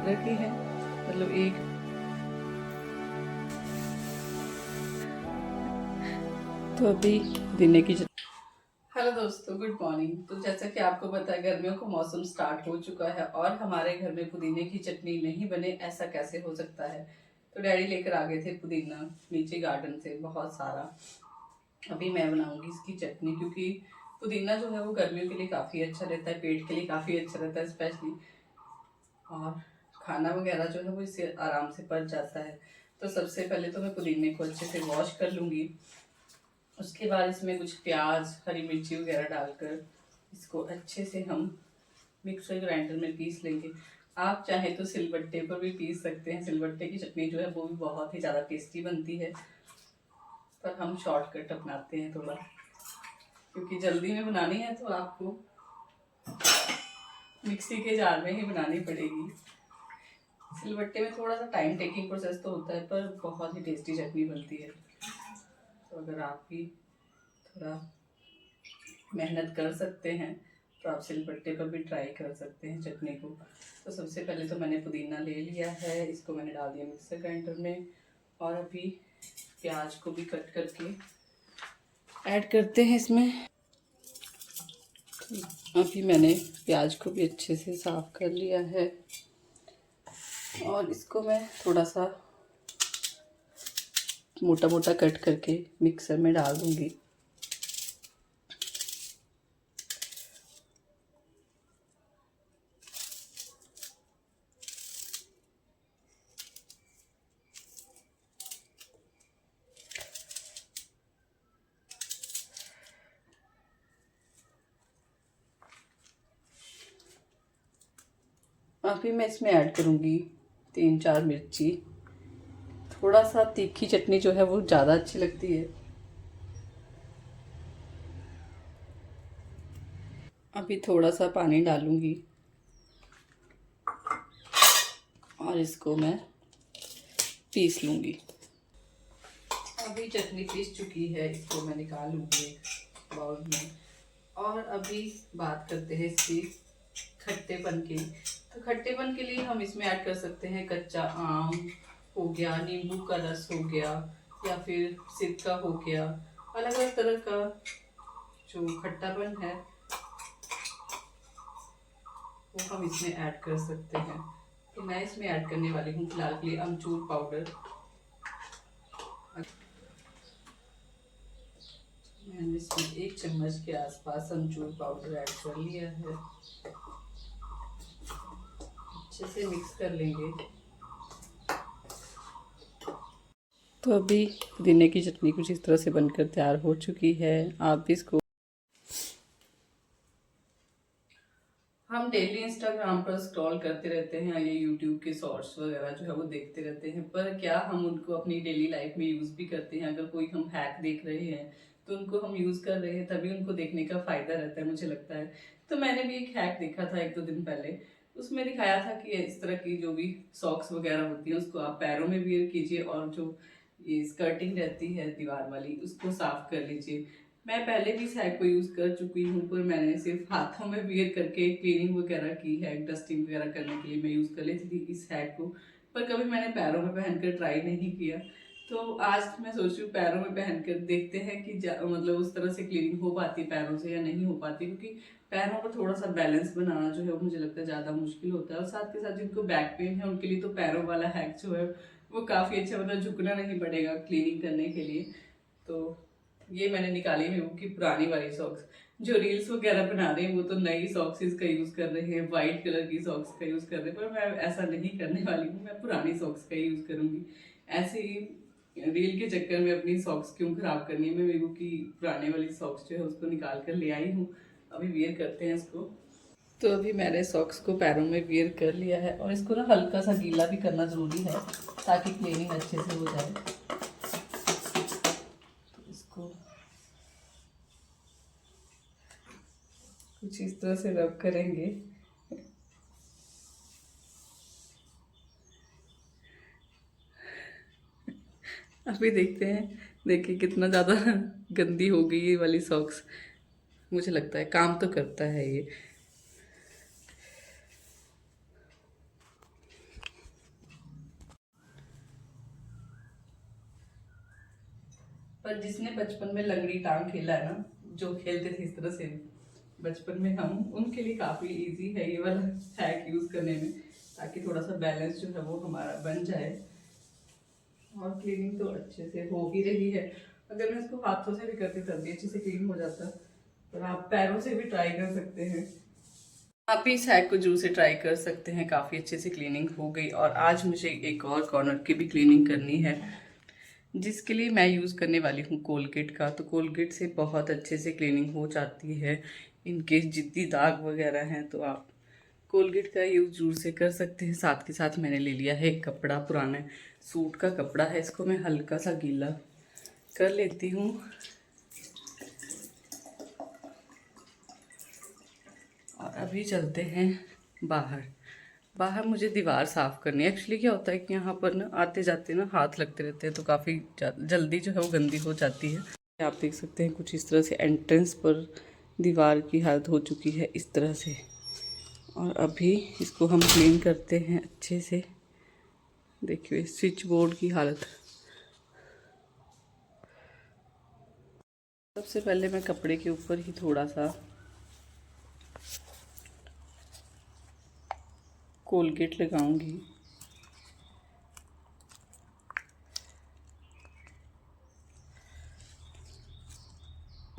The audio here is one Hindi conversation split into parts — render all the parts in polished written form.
रखी है, मतलब एक। तो अभी पुदीने की हेलो दोस्तों, गुड मॉर्निंग। तो जैसा कि आपको पता है, गर्मियों का मौसम स्टार्ट हो चुका है और हमारे घर में पुदीने की चटनी नहीं बने, ऐसा कैसे हो सकता है। तो डैडी लेकर आ गए थे पुदीना नीचे गार्डन से बहुत सारा। अभी मैं बनाऊंगी इसकी चटनी, क्योंकि पुदीना जो है वो गर्मियों के लिए काफ़ी अच्छा रहता है, पेट के लिए काफ़ी अच्छा रहता है स्पेशली, और खाना वगैरह जो है वो इससे आराम से पच जाता है। तो सबसे पहले तो मैं पुदीने को अच्छे से वॉश कर लूँगी। उसके बाद इसमें कुछ प्याज, हरी मिर्ची वगैरह डालकर इसको अच्छे से हम मिक्सर ग्राइंडर में पीस लेंगे। आप चाहें तो सिलबट्टे पर भी पीस सकते हैं। सिलबट्टे की चटनी जो है वो भी बहुत ही ज़्यादा टेस्टी बनती है, पर हम शॉर्टकट अपनाते हैं थोड़ा, क्योंकि जल्दी में बनानी है तो आपको मिक्सी के जार में ही बनानी पड़ेगी। सिलबट्टे में थोड़ा सा टाइम टेकिंग प्रोसेस तो होता है, पर बहुत ही टेस्टी चटनी बनती है। तो अगर आप भी थोड़ा मेहनत कर सकते हैं तो आप सिलबट्टे पर भी ट्राई कर सकते हैं चटनी को। तो सबसे पहले तो मैंने पुदीना ले लिया है, इसको मैंने डाल दिया मिक्सर ग्राइंडर में, और अभी प्याज को भी कट करके ऐड करते हैं इसमें। अभी मैंने प्याज को भी अच्छे से साफ कर लिया है और इसको मैं थोड़ा सा मोटा मोटा कट करके मिक्सर में डाल दूंगी। अभी मैं इसमें ऐड करूँगी 3-4 मिर्ची। थोड़ा सा तीखी चटनी जो है वो ज़्यादा अच्छी लगती है। अभी थोड़ा सा पानी डालूँगी और इसको मैं पीस लूँगी। अभी चटनी पीस चुकी है, इसको मैं निकाल लूँगी एक बाउल में। और अभी बात करते हैं इसकी खट्टेपन की। तो खट्टेपन के लिए हम इसमें ऐड कर सकते हैं कच्चा आम हो गया, नींबू का रस हो गया, या फिर सिरका हो गया। अलग अलग तरह का जो खट्टापन है वो हम इसमें ऐड कर सकते हैं। तो मैं इसमें ऐड करने वाली हूँ फिलहाल के लिए अमचूर पाउडर। मैंने इसमें 1 चम्मच के आसपास अमचूर पाउडर ऐड कर लिया है। अच्छे से मिक्स कर लेंगे। तो अभी पुदीने की चटनी कुछ इस तरह से बनकर तैयार हो चुकी है। आप भी इसको, हम डेली इंस्टाग्राम पर स्क्रॉल करते रहते हैं, ये यूट्यूब के शॉर्ट्स वगैरह जो है वो देखते रहते हैं, पर क्या हम उनको अपनी डेली लाइफ में यूज़ भी करते हैं? अगर कोई हम हैक देख रहे हैं तो उनको हम यूज़ कर रहे हैं, तभी उनको देखने का फ़ायदा रहता है, मुझे लगता है। तो मैंने भी एक हैक देखा था 1-2 दिन पहले। उसमें दिखाया था कि इस तरह की जो भी सॉक्स वगैरह होती हैं उसको आप पैरों में वियर कीजिए, और जो ये स्कर्टिंग रहती है दीवार वाली उसको साफ कर लीजिए। मैं पहले भी इस हैक को यूज़ कर चुकी हूँ, पर मैंने सिर्फ हाथों में वियर करके क्लीनिंग वगैरह की है, डस्टिंग वगैरह करने के लिए मैं यूज़ कर लेती थी इस हैक को, पर कभी मैंने पैरों में पहनकर ट्राई नहीं किया। तो आज मैं सोच रही हूँ पैरों में पहनकर देखते हैं कि मतलब उस तरह से क्लीनिंग हो पाती है पैरों से या नहीं हो पाती, क्योंकि पैरों पर थोड़ा सा बैलेंस बनाना जो है वो मुझे लगता है ज़्यादा मुश्किल होता है। और साथ के साथ जिनको बैक पेन है उनके लिए तो पैरों वाला हैक जो है वो काफ़ी अच्छा, मतलब झुकना नहीं पड़ेगा क्लीनिंग करने के लिए। तो ये मैंने निकाली है उनकी पुरानी वाली सॉक्स। जो रील्स वगैरह बना रहे हैं वो तो नई सॉक्सेस का यूज़ कर रहे हैं, वाइट कलर की सॉक्स का यूज़ कर रहे हैं, पर मैं ऐसा नहीं करने वाली हूँ। मैं पुरानी सॉक्स का यूज़ करूँगी। ऐसे ही रील के चक्कर में अपनी सॉक्स क्यों खराब करनी है। मैं वीवो की पुराने वाली सॉक्स जो है उसको निकाल कर ले आई हूँ। अभी वियर करते हैं इसको। तो अभी मैंने सॉक्स को पैरों में वियर कर लिया है, और इसको ना हल्का सा गीला भी करना ज़रूरी है ताकि क्लीनिंग अच्छे से हो जाए। तो इसको कुछ इस तरह से रब करेंगे। अभी देखते हैं, देखिए कितना ज़्यादा गंदी हो गई ये वाली सॉक्स। मुझे लगता है काम तो करता है ये। पर जिसने बचपन में लंगड़ी टांग खेला है ना, जो खेलते थे इस तरह से बचपन में हम, उनके लिए काफ़ी इजी है ये वाला हैक यूज़ करने में, ताकि थोड़ा सा बैलेंस जो है वो हमारा बन जाए। और क्लीनिंग तो अच्छे से हो ही रही है। अगर मैं इसको हाथों से भी करती तब भी अच्छे से क्लीन हो जाता, और आप पैरों से भी ट्राई कर सकते हैं। आप भी इस हैक को जरूर से ट्राई कर सकते हैं। काफ़ी अच्छे से क्लीनिंग हो गई। और आज मुझे एक और कॉर्नर की भी क्लीनिंग करनी है, जिसके लिए मैं यूज़ करने वाली हूँ कोलगेट का। तो कोलगेट से बहुत अच्छे से क्लीनिंग हो जाती है। इनके जितनी दाग वगैरह हैं तो आप कोलगेट का यूज़ जरूर से कर सकते हैं। साथ के साथ मैंने ले लिया है एक कपड़ा, पुराना सूट का कपड़ा है, इसको मैं हल्का सा गीला कर लेती हूँ। और अभी चलते हैं बाहर। बाहर मुझे दीवार साफ़ करनी है। एक्चुअली क्या होता है कि यहाँ पर ना आते जाते ना हाथ लगते रहते हैं, तो काफ़ी जल्दी जो है वो गंदी हो जाती है। आप देख सकते हैं कुछ इस तरह से एंट्रेंस पर दीवार की हालत हो चुकी है इस तरह से। और अभी इसको हम क्लीन करते हैं अच्छे से। देखिए स्विच बोर्ड की हालत। सबसे पहले मैं कपड़े के ऊपर ही थोड़ा सा कोलगेट लगाऊंगी।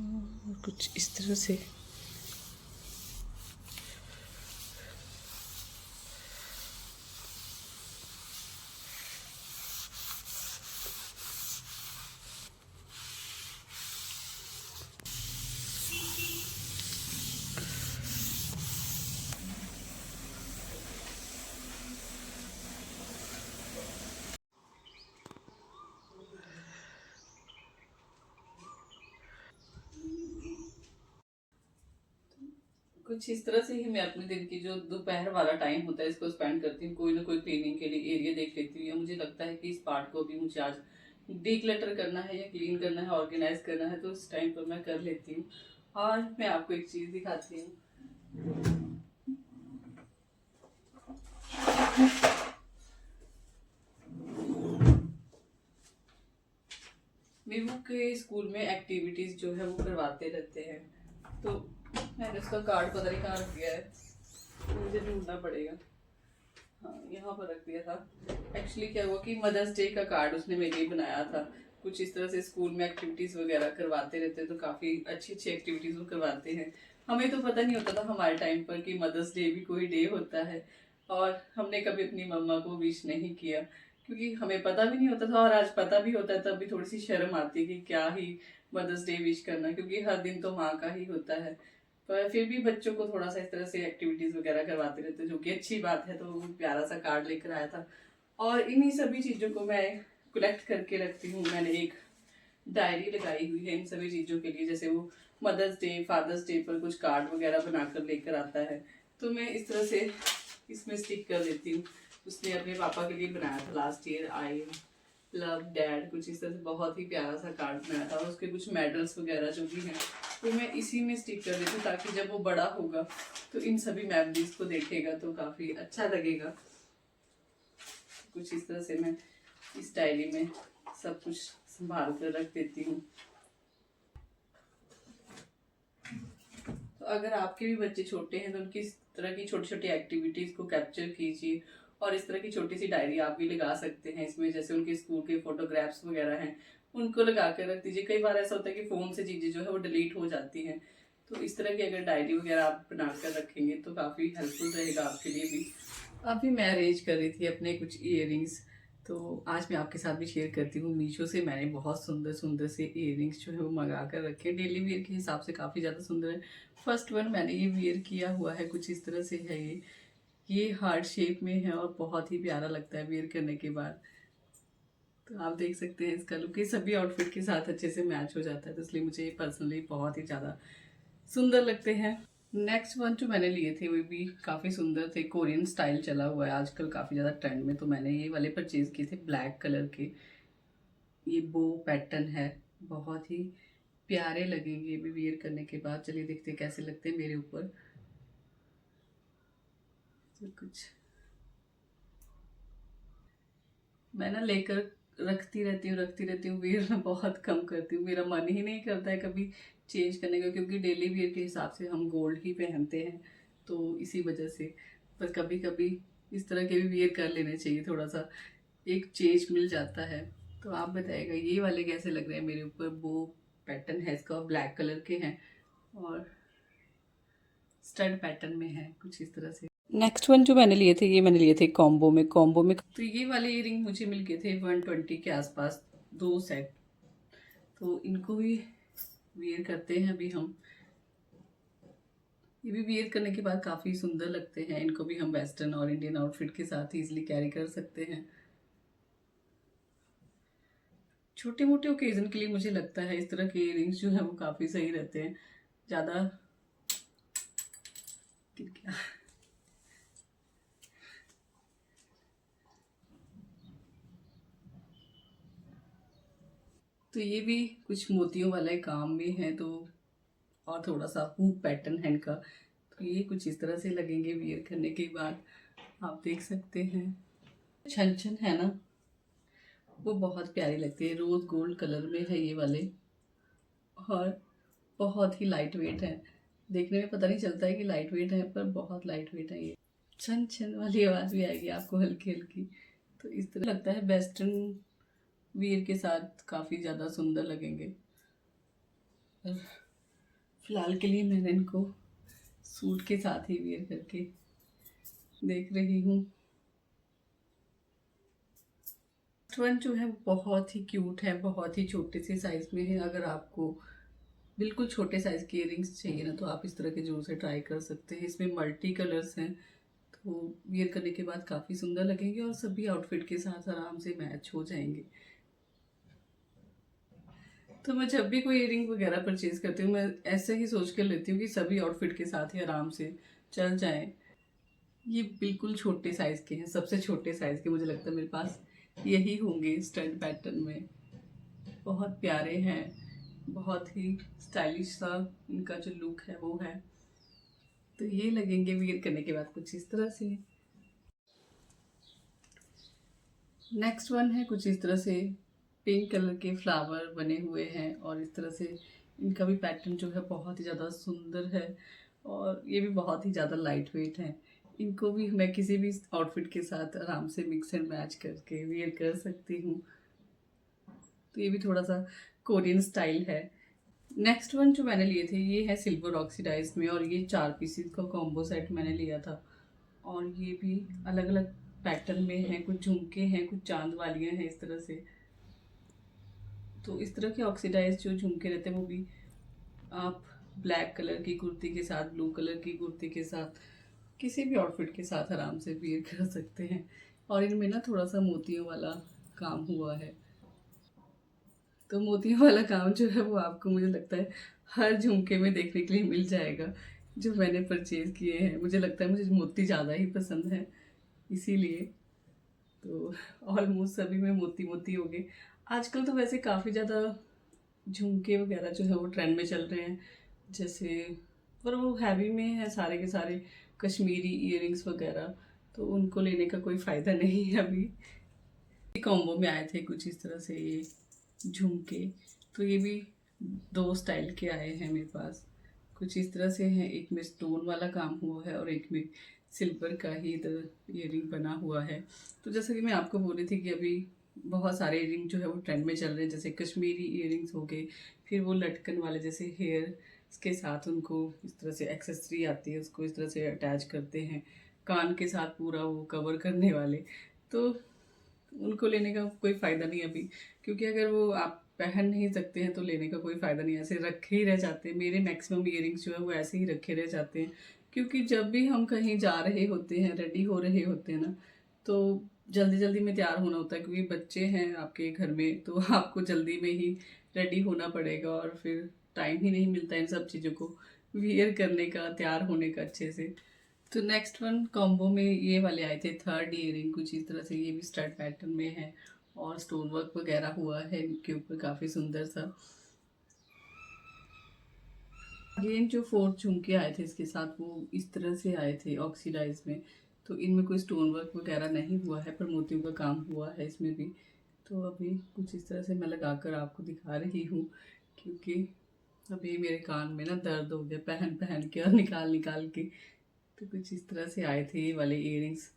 और कुछ इस तरह से कुछ इस तरह से ही मैं अपने दिन की जो दोपहर वाला टाइम होता है इसको स्पेंड करती हूँ। कोई ना कोई क्लीनिंग के लिए एरिया देख लेती हूँ, या मुझे लगता है कि इस पार्ट को भी मुझे आज डीक्लटर करना है या क्लीन करना है, ऑर्गेनाइज करना है, तो उस टाइम पर मैं कर लेती हूँ। और मैं आपको एक चीज़ दिखाती हूँ। वीवू के स्कूल में एक्टिविटीज जो है वो करवाते रहते हैं, तो मैंने उसका कार्ड पता नहीं कहाँ रख दिया है, मुझे ढूंढना पड़ेगा। हाँ, यहाँ पर रख दिया था। एक्चुअली क्या हुआ कि मदर्स डे का कार्ड उसने मेरे लिए बनाया था। कुछ इस तरह से स्कूल में एक्टिविटीज वगैरह करवाते रहते हैं, तो काफी अच्छी अच्छी एक्टिविटीज वो करवाते हैं। हमें तो पता नहीं होता था हमारे टाइम पर कि मदर्स डे भी कोई डे होता है, और हमने कभी अपनी मम्मा को विश नहीं किया, क्योंकि हमें पता भी नहीं होता था। और आज पता भी होता है तब भी थोड़ी सी शर्म आती है कि क्या ही मदर्स डे विश करना, क्योंकि हर दिन तो माँ का ही होता है। पर फिर भी बच्चों को थोड़ा सा इस तरह से एक्टिविटीज वगैरह करवाते रहते हैं, जो कि अच्छी बात है। तो वो प्यारा सा कार्ड लेकर आया था, और इन्हीं सभी चीजों को मैं कलेक्ट करके रखती हूँ। मैंने एक डायरी लगाई हुई है इन सभी चीजों के लिए। जैसे वो मदर्स डे, फादर्स डे पर कुछ कार्ड वगैरह बनाकर लेकर आता है, तो मैं इस तरह से इसमें स्टिक कर देती हूँ। उसने अपने पापा के लिए बनाया था last year, I love dad, कुछ इस तरह से बहुत ही प्यारा सा कार्ड बनाया था। और उसके कुछ मेडल्स वगैरह जो भी हैं तो मैं इसी में स्टिक कर देती हूँ, ताकि जब वो बड़ा होगा तो इन सभी मेमोरीज को देखेगा तो काफ़ी अच्छा लगेगा। कुछ इस तरह से मैं इस डायरी में सब कुछ संभाल कर रख देती हूँ। तो अगर आपके भी बच्चे छोटे हैं तो उनकी इस तरह की छोटी छोटी एक्टिविटीज को कैप्चर कीजिए, और इस तरह की छोटी सी डायरी आप भी लगा सकते हैं इसमें। जैसे उनके स्कूल के फोटोग्राफ्स वगैरह हैं, उनको लगा कर रख दीजिए। कई बार ऐसा होता है कि फ़ोन से चीज़ें जो है वो डिलीट हो जाती हैं, तो इस तरह की अगर डायरी वगैरह आप बना कर रखेंगे तो काफ़ी हेल्पफुल रहेगा आपके लिए भी। अभी मैं अरेंज कर रही थी अपने कुछ इयररिंग्स, तो आज मैं आपके साथ भी शेयर करती हूँ। मीशो से मैंने बहुत सुंदर सुंदर से इयररिंग्स जो है वो मंगा कर रखे हैं। डेली वेयर के हिसाब से काफ़ी ज़्यादा सुंदर है। फर्स्ट वन मैंने ये वेयर किया हुआ है, कुछ इस तरह से है ये हार्ट शेप में है और बहुत ही प्यारा लगता है वेयर करने के बाद। तो आप देख सकते हैं इसका लुक, ये सभी आउटफिट के साथ अच्छे से मैच हो जाता है, तो इसलिए मुझे पर्सनली बहुत ही ज़्यादा सुंदर लगते हैं। नेक्स्ट वन जो मैंने लिए थे वो भी काफ़ी सुंदर थे। कोरियन स्टाइल चला हुआ है आजकल काफ़ी ज़्यादा ट्रेंड में, तो मैंने ये वाले परचेज़ किए थे ब्लैक कलर के। ये बो पैटर्न है, बहुत ही प्यारे लगेंगे ये भी वियर करने के बाद। चलिए देखते हैं कैसे लगते हैं मेरे ऊपर। तो कुछ मैं ना लेकर रखती रहती हूँ वियर मैं बहुत कम करती हूँ। मेरा मन ही नहीं करता है कभी चेंज करने का, क्योंकि डेली वियर के हिसाब से हम गोल्ड ही पहनते हैं, तो इसी वजह से। पर कभी कभी इस तरह के भी वियर कर लेने चाहिए, थोड़ा सा एक चेंज मिल जाता है। तो आप बताइएगा ये वाले कैसे लग रहे हैं मेरे ऊपर। वो पैटर्न है इसका, ब्लैक कलर के हैं और स्टड पैटर्न में है कुछ इस तरह से। नेक्स्ट वन जो मैंने लिए थे, ये मैंने लिए थे कॉम्बो में। तो ये वाले इयरिंग मुझे मिल गए थे 120 के आसपास, 2 सेट। तो इनको भी वियर करते हैं अभी हम। ये भी वियर करने के बाद काफ़ी सुंदर लगते हैं। इनको भी हम वेस्टर्न और इंडियन आउटफिट के साथ इजीली कैरी कर सकते हैं। छोटे मोटे ओकेजन के लिए मुझे लगता है इस तरह के इयरिंग्स जो है वो काफ़ी सही रहते हैं। ज़्यादा तो ये भी कुछ मोतियों वाले काम में है, तो और थोड़ा सा हूप पैटर्न है इनका। तो ये कुछ इस तरह से लगेंगे वियर करने के बाद, आप देख सकते हैं। छन छन है ना, वो बहुत प्यारी लगती है। रोज गोल्ड कलर में है ये वाले और बहुत ही लाइट वेट है। देखने में पता नहीं चलता है कि लाइट वेट है, पर बहुत लाइट वेट है ये। छन छन वाली आवाज़ भी आएगी आपको हल्की हल्की। तो इस तरह लगता है वेस्टर्न वियर के साथ काफ़ी ज़्यादा सुंदर लगेंगे। फिलहाल के लिए मैंने इनको सूट के साथ ही वियर करके देख रही हूँ। वन जो है बहुत ही क्यूट है, बहुत ही छोटे से साइज में है। अगर आपको बिल्कुल छोटे साइज के इयरिंग्स चाहिए ना, तो आप इस तरह के जरूर से ट्राई कर सकते हैं। इसमें मल्टी कलर्स हैं, तो वियर करने के बाद काफ़ी सुंदर लगेंगे और सभी आउटफिट के साथ आराम से मैच हो जाएंगे। तो मैं जब भी कोई इयरिंग वगैरह परचेज करती हूँ, मैं ऐसे ही सोच कर लेती हूँ कि सभी आउटफिट के साथ ही आराम से चल जाएं। ये बिल्कुल छोटे साइज के हैं, सबसे छोटे साइज के मुझे लगता है मेरे पास यही होंगे स्टड पैटर्न में। बहुत प्यारे हैं, बहुत ही स्टाइलिश सा इनका जो लुक है वो है। तो ये लगेंगे वियर करने के बाद कुछ इस तरह से। नेक्स्ट वन है कुछ इस तरह से, पिंक कलर के फ्लावर बने हुए हैं और इस तरह से इनका भी पैटर्न जो है बहुत ही ज़्यादा सुंदर है और ये भी बहुत ही ज़्यादा लाइट वेट है। इनको भी मैं किसी भी आउटफिट के साथ आराम से मिक्स एंड मैच करके वियर कर सकती हूँ। तो ये भी थोड़ा सा कोरियन स्टाइल है। नेक्स्ट वन जो मैंने लिए थे ये है सिल्वर ऑक्सीडाइज में, और ये 4 पीसेस का कॉम्बो सेट मैंने लिया था। और ये भी अलग अलग पैटर्न में है, कुछ झुमके हैं, कुछ चांद वालियाँ हैं इस तरह से। तो इस तरह के ऑक्सीडाइज जो झुमके रहते हैं वो भी आप ब्लैक कलर की कुर्ती के साथ, ब्लू कलर की कुर्ती के साथ, किसी भी आउटफिट के साथ आराम से वियर कर सकते हैं। और इनमें ना थोड़ा सा मोतियों वाला काम हुआ है। तो मोतियों वाला काम जो है वो आपको मुझे लगता है हर झुमके में देखने के लिए मिल जाएगा जो मैंने परचेज किए हैं। मुझे लगता है मुझे मोती ज़्यादा ही पसंद है, इसीलिए तो ऑलमोस्ट सभी में मोती मोती हो गए। आजकल तो वैसे काफ़ी ज़्यादा झुमके वगैरह जो है वो ट्रेंड में चल रहे हैं, जैसे, पर वो हैवी में है सारे के सारे, कश्मीरी इयरिंग्स वगैरह। तो उनको लेने का कोई फ़ायदा नहीं है अभी। कॉम्बो में आए थे कुछ इस तरह से ये झुमके। तो ये भी 2 स्टाइल के आए हैं मेरे पास, कुछ इस तरह से हैं। एक में स्टोन वाला काम हुआ है और एक में सिल्वर का ही इधर इयरिंग बना हुआ है। तो जैसे कि मैं आपको बोल रही थी कि अभी बहुत सारे इयरिंग जो है वो ट्रेंड में चल रहे हैं, जैसे कश्मीरी इयरिंग्स हो गए, फिर वो लटकन वाले जैसे हेयर के साथ उनको इस तरह से एक्सेसरी आती है, उसको इस तरह से अटैच करते हैं, कान के साथ पूरा वो कवर करने वाले। तो उनको लेने का कोई फ़ायदा नहीं अभी, क्योंकि अगर वो आप पहन नहीं सकते हैं तो लेने का कोई फ़ायदा नहीं है, ऐसे रखे ही रह जाते हैं। मेरे मैक्सिमम इयरिंग्स जो है वो ऐसे ही रखे रह जाते हैं, क्योंकि जब भी हम कहीं जा रहे होते हैं, रेडी हो रहे होते हैं ना, तो जल्दी जल्दी में तैयार होना होता है, क्योंकि बच्चे हैं आपके घर में, तो आपको जल्दी में ही रेडी होना पड़ेगा और फिर टाइम ही नहीं मिलता इन सब चीज़ों को वियर करने का, तैयार होने का अच्छे से। तो नेक्स्ट वन कॉम्बो में ये वाले आए थे, थर्ड इयरिंग कुछ इस तरह से। ये भी स्टड पैटर्न में है और स्टोन वर्क वगैरह हुआ है इनके ऊपर, काफ़ी सुंदर सा। अगेन जो 4 झुमके आए थे इसके साथ वो इस तरह से आए थे ऑक्सीडाइज में। तो इनमें कोई स्टोन वर्क वगैरह नहीं हुआ है, पर मोतियों का काम हुआ है इसमें भी। तो अभी कुछ इस तरह से मैं लगाकर आपको दिखा रही हूँ, क्योंकि अभी मेरे कान में ना दर्द हो गया पहन पहन के और निकाल निकाल के। तो कुछ इस तरह से आए थे ये वाले इयररिंग्स।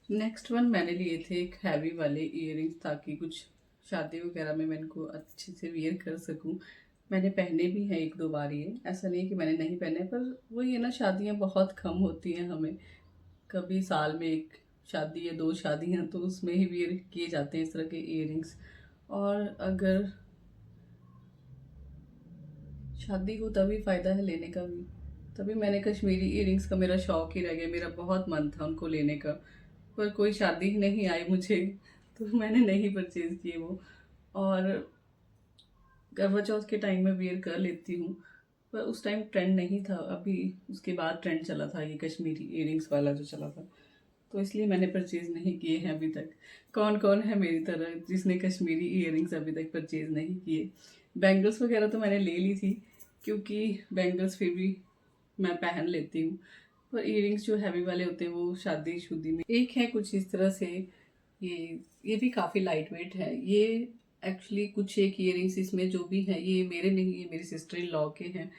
नेक्स्ट वन मैंने लिए थे एक हैवी वाले इयररिंग्स, ताकि कुछ शादी वगैरह में मैं इनको अच्छे से वियर कर सकूं। मैंने पहने भी हैं एक दो बार, ये ऐसा नहीं है कि मैंने नहीं पहने, पर वही है ना, शादियां बहुत कम होती हैं हमें, कभी साल में एक शादी या दो शादियां, तो उसमें ही वियर किए जाते हैं इस तरह के इयररिंग्स। और अगर शादी हो तभी फ़ायदा है लेने का भी। तभी मैंने कश्मीरी इयररिंग्स का मेरा शौक ही रह गया, मेरा बहुत मन था उनको लेने का, पर कोई शादी ही नहीं आई मुझे, तो मैंने नहीं परचेज़ किए वो। और करवा चौथ के टाइम में वियर कर लेती हूँ, पर उस टाइम ट्रेंड नहीं था, अभी उसके बाद ट्रेंड चला था ये कश्मीरी इयररिंग्स वाला जो चला था, तो इसलिए मैंने परचेज़ नहीं किए हैं अभी तक। कौन कौन है मेरी तरह जिसने कश्मीरी इयररिंग्स अभी तक परचेज़ नहीं किए। बैंगल्स वगैरह तो मैंने ले ली थी, क्योंकि बैंगल्स फिर भी मैं पहन लेती हूँ, पर इयररिंग्स जो हैवी वाले होते हैं वो शादी शुदी में। एक है कुछ इस तरह से, ये भी काफ़ी लाइट वेट है ये। एक्चुअली कुछ एक इयररिंग्स इसमें जो भी हैं ये मेरे नहीं, ये मेरी सिस्टर इन लॉ के हैं,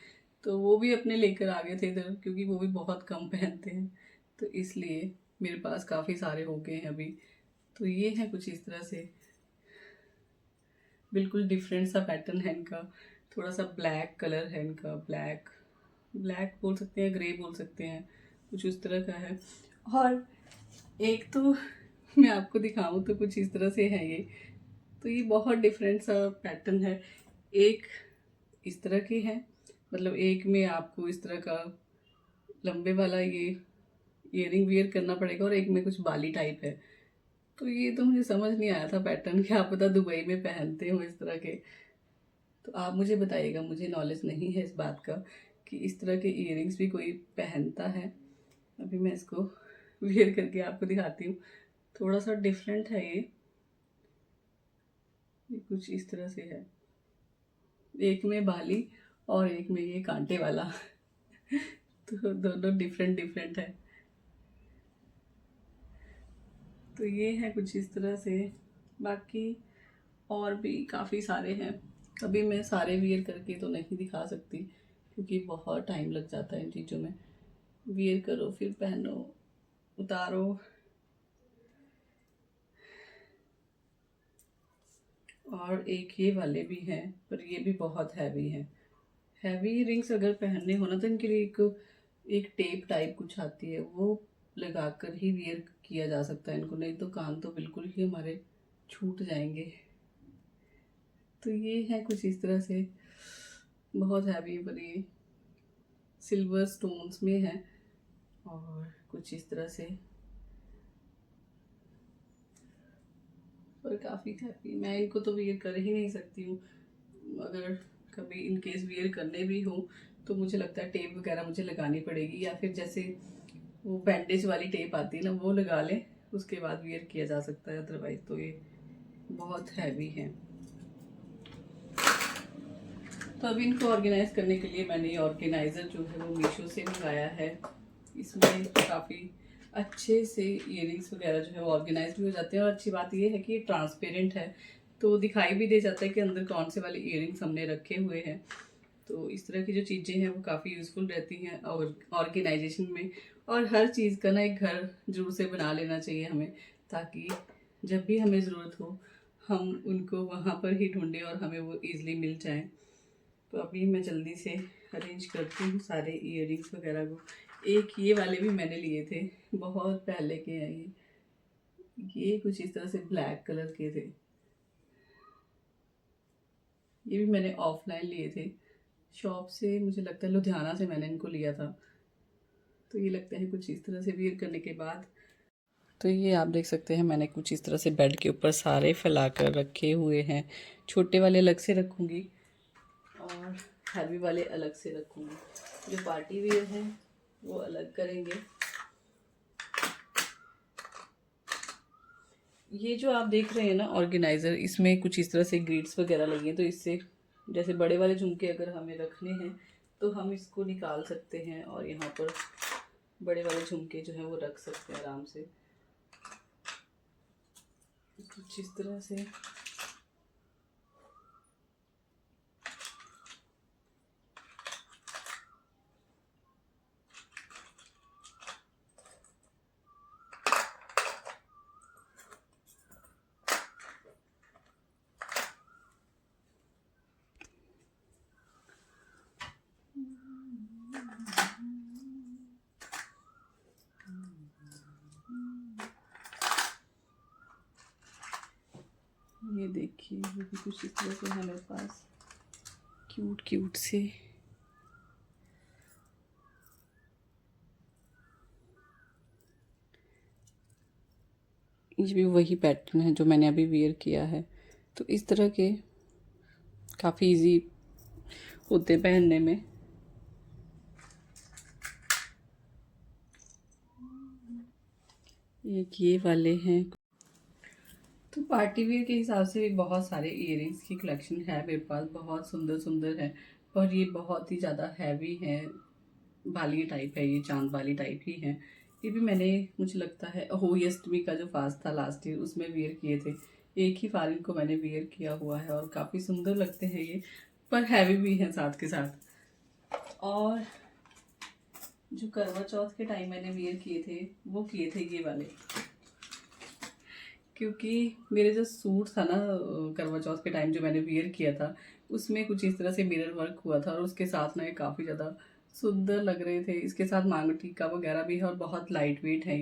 तो वो भी अपने लेकर आ गए थे इधर, क्योंकि वो भी बहुत कम पहनते हैं, तो इसलिए मेरे पास काफ़ी सारे हो गए हैं अभी। तो ये है कुछ इस तरह से, बिल्कुल डिफरेंट सा पैटर्न है इनका, थोड़ा सा ब्लैक कलर है इनका, ब्लैक ब्लैक बोल सकते हैं, ग्रे बोल सकते हैं, कुछ उस तरह का है। और एक तो मैं आपको दिखाऊं तो कुछ इस तरह से है ये, तो ये बहुत डिफरेंट सा पैटर्न है। एक इस तरह के है, मतलब एक में आपको इस तरह का लंबे वाला ये इयरिंग वियर करना पड़ेगा, और एक में कुछ बाली टाइप है। तो ये तो मुझे समझ नहीं आया था पैटर्न, क्या पता दुबई में पहनते हो इस तरह के। तो आप मुझे बताइएगा, मुझे नॉलेज नहीं है इस बात का कि इस तरह के इयरिंग्स भी कोई पहनता है। अभी मैं इसको वियर करके आपको दिखाती हूँ, थोड़ा सा डिफरेंट है ये कुछ इस तरह से है, एक में बाली और एक में ये कांटे वाला तो दोनों डिफरेंट डिफरेंट है। तो ये है कुछ इस तरह से, बाकी और भी काफ़ी सारे हैं। अभी मैं सारे वियर करके तो नहीं दिखा सकती, क्योंकि बहुत टाइम लग जाता है इन चीज़ों में, वियर करो फिर पहनो उतारो। और एक ये वाले भी हैं, पर ये भी बहुत हैवी हैं। हैवी रिंग्स अगर पहनने हो ना, तो इनके लिए एक टेप टाइप कुछ आती है, वो लगाकर ही वियर किया जा सकता है इनको, नहीं तो कान तो बिल्कुल ही हमारे छूट जाएंगे। तो ये है कुछ इस तरह से, बहुत हैवी, पर ये सिल्वर स्टोन्स में है, और कुछ इस तरह से, पर काफ़ी हैवी। मैं इनको तो वियर कर ही नहीं सकती हूँ, अगर कभी इन केस वियर करने भी हो तो मुझे लगता है टेप वगैरह मुझे लगानी पड़ेगी, या फिर जैसे वो बैंडेज वाली टेप आती है ना, वो लगा लें, उसके बाद वियर किया जा सकता है, अदरवाइज तो ये बहुत हैवी है। तो अभी इनको ऑर्गेनाइज करने के लिए मैंने ये ऑर्गेनाइज़र जो है वो मीशो से मंगाया है। इसमें काफ़ी अच्छे से इयरिंग्स वगैरह जो है वो ऑर्गेनाइज भी हो जाते हैं, और अच्छी बात ये है कि ये ट्रांसपेरेंट है, तो दिखाई भी दे जाता है कि अंदर कौन से वाले इयरिंग्स हमने रखे हुए हैं। तो इस तरह की जो चीज़ें हैं वो काफ़ी यूज़फुल रहती हैं और ऑर्गेनाइजेशन में। और हर चीज़ का ना एक घर जरूर से बना लेना चाहिए हमें, ताकि जब भी हमें ज़रूरत हो हम उनको वहाँ पर ही ढूंढें और हमें वो ईज़िली मिल जाएं। तो अभी मैं जल्दी से अरेंज करती हूँ सारे इयरिंग्स वगैरह को। एक ये वाले भी मैंने लिए थे, बहुत पहले के हैं ये कुछ इस तरह से ब्लैक कलर के थे, ये भी मैंने ऑफलाइन लिए थे शॉप से, मुझे लगता है लुधियाना से मैंने इनको लिया था। तो ये लगते हैं कुछ इस तरह से वियर करने के बाद। तो ये आप देख सकते हैं मैंने कुछ इस तरह से बेड के ऊपर सारे फैला कर रखे हुए हैं। छोटे वाले अलग से रखूँगी और हैवी वाले अलग से रखूँगी, जो पार्टी वियर हैं वो अलग करेंगे। ये जो आप देख रहे हैं ना ऑर्गेनाइज़र, इसमें कुछ इस तरह से ग्रिड्स वगैरह लगी हैं, तो इससे जैसे बड़े वाले झुमके अगर हमें रखने हैं तो हम इसको निकाल सकते हैं, और यहाँ पर बड़े वाले झुमके जो हैं वो रख सकते हैं आराम से। कुछ इस तरह से। ये देखिए, ये भी कुछ इस तरह से है मेरे पास, क्यूट क्यूट से। ये भी वही पैटर्न है जो मैंने अभी वेयर किया है। तो इस तरह के काफ़ी इजी होते पहनने में। एक ये वाले हैं। तो पार्टी वेयर के हिसाब से भी बहुत सारे इयररिंग्स की कलेक्शन है मेरे पास, बहुत सुंदर सुंदर है। पर ये बहुत ही ज़्यादा हैवी है, बाली टाइप है, ये चांद वाली टाइप ही है। ये भी मैंने, मुझे लगता है होली अष्टमी का जो फास्ट था लास्ट ईयर उसमें वेयर किए थे। एक ही फारिन को मैंने वेयर किया हुआ है और काफ़ी सुंदर लगते हैं ये, पर हैवी भी हैं साथ के साथ। और जो करवा चौथ के टाइम मैंने वेयर किए थे वो किए थे ये वाले, क्योंकि मेरे जो सूट था ना करवा चौथ के टाइम जो मैंने वियर किया था, उसमें कुछ इस तरह से मिरर वर्क हुआ था और उसके साथ ना ये काफ़ी ज़्यादा सुंदर लग रहे थे। इसके साथ मांग टीका वगैरह भी है और बहुत लाइट वेट है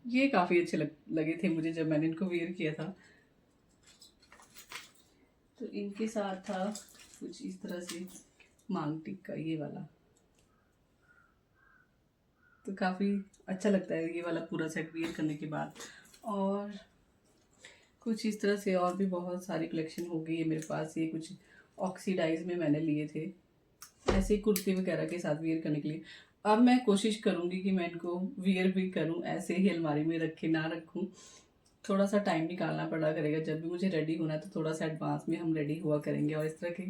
ये काफ़ी अच्छे लगे थे मुझे जब मैंने इनको वियर किया था। तो इनके साथ था कुछ इस तरह से मांग टीका ये वाला, तो काफ़ी अच्छा लगता है ये वाला पूरा सेट वियर करने के बाद। और कुछ इस तरह से और भी बहुत सारी कलेक्शन हो गई है मेरे पास। ये कुछ ऑक्सीडाइज में मैंने लिए थे ऐसे ही कुर्ती वगैरह के साथ वियर करने के लिए। अब मैं कोशिश करूँगी कि मैं इनको वियर भी करूँ, ऐसे ही अलमारी में रखे ना रखूँ। थोड़ा सा टाइम निकालना पड़ा करेगा, जब भी मुझे रेडी होना है तो थोड़ा सा एडवांस में हम रेडी हुआ करेंगे और इस तरह के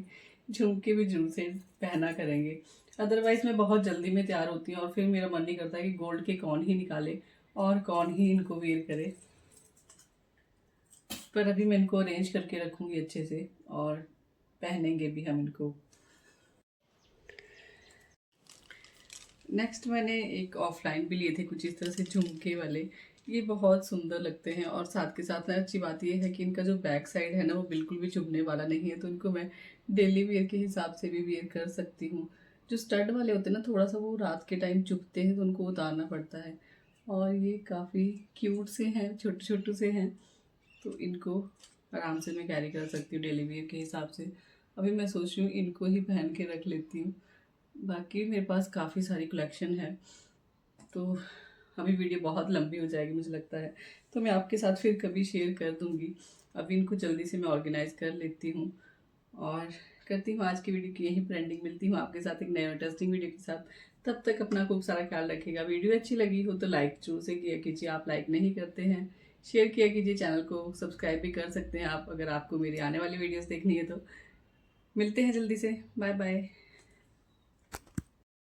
झुमके भी जरूर से पहना करेंगे। अदरवाइज़ मैं बहुत जल्दी में तैयार होती हूँ और फिर मेरा मन नहीं करता कि गोल्ड के कौन ही निकाले और कौन ही इनको वियर करे। पर अभी मैं इनको अरेंज करके रखूँगी अच्छे से और पहनेंगे भी हम इनको। नेक्स्ट मैंने एक ऑफलाइन भी लिए थे कुछ इस तरह से झुमके वाले। ये बहुत सुंदर लगते हैं और साथ के साथ ना अच्छी बात ये है कि इनका जो बैक साइड है ना वो बिल्कुल भी चुभने वाला नहीं है, तो इनको मैं डेली वेयर के हिसाब से भी वेयर कर सकती हूँ। जो स्टड वाले होते हैं ना थोड़ा सा वो रात के टाइम चुभते हैं तो उनको उतारना पड़ता है। और ये काफ़ी क्यूट से हैं, छोटे छोटे से हैं, तो इनको आराम से मैं कैरी कर सकती हूँ डेली वेयर के हिसाब से। अभी मैं सोच रही हूँ इनको ही पहन के रख लेती हूँ। बाकी मेरे पास काफ़ी सारी कलेक्शन है, तो अभी वीडियो बहुत लंबी हो जाएगी मुझे लगता है, तो मैं आपके साथ फिर कभी शेयर कर दूँगी। अभी इनको जल्दी से मैं ऑर्गेनाइज़ कर लेती हूँ और करती हूँ आज की वीडियो की यहीं पर एंडिंग। मिलती हूँ आपके साथ एक नए इंटरेस्टिंग वीडियो के साथ। तब तक अपना खूब सारा ख्याल रखिएगा। वीडियो अच्छी लगी हो तो लाइक जरूर से किया कीजिए, आप लाइक नहीं करते हैं। शेयर किया कीजिए, चैनल को सब्सक्राइब भी कर सकते हैं आप अगर आपको मेरी आने वाली वीडियोस देखनी है तो। मिलते हैं जल्दी से, बाय बाय।